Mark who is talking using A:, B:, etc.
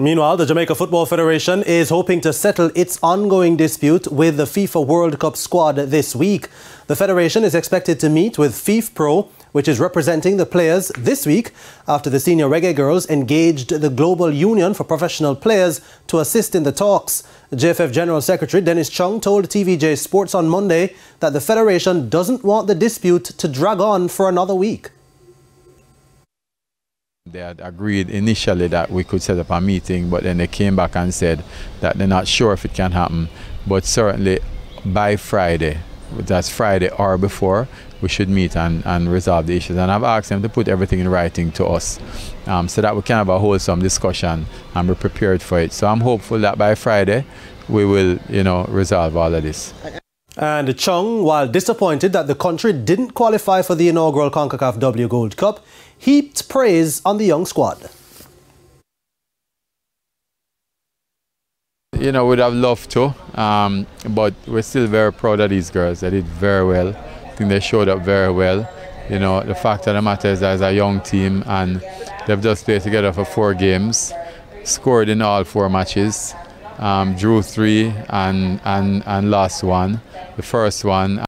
A: Meanwhile, the Jamaica Football Federation is hoping to settle its ongoing dispute with the FIFA World Cup squad this week. The federation is expected to meet with FIFPro, which is representing the players, this week after the senior Reggae Girlz engaged the Global Union for Professional Players to assist in the talks. JFF General Secretary Dennis Chung told TVJ Sports on Monday that the federation doesn't want the dispute to drag on for another week.
B: They had agreed initially that we could set up a meeting, but then they came back and said that they're not sure if it can happen. But certainly by Friday, that's Friday or before, we should meet and resolve the issues. And I've asked them to put everything in writing to us so that we can have a wholesome discussion and be prepared for it. So I'm hopeful that by Friday we will, resolve all of this.
A: And Chung, while disappointed that the country didn't qualify for the inaugural CONCACAF W Gold Cup, heaped praise on the young squad.
B: We'd have loved to, but we're still very proud of these girls. They did very well. I think they showed up very well. The fact of the matter is that it's a young team and they've just played together for 4 games, scored in all 4 matches, drew 3 and lost 1. The first one.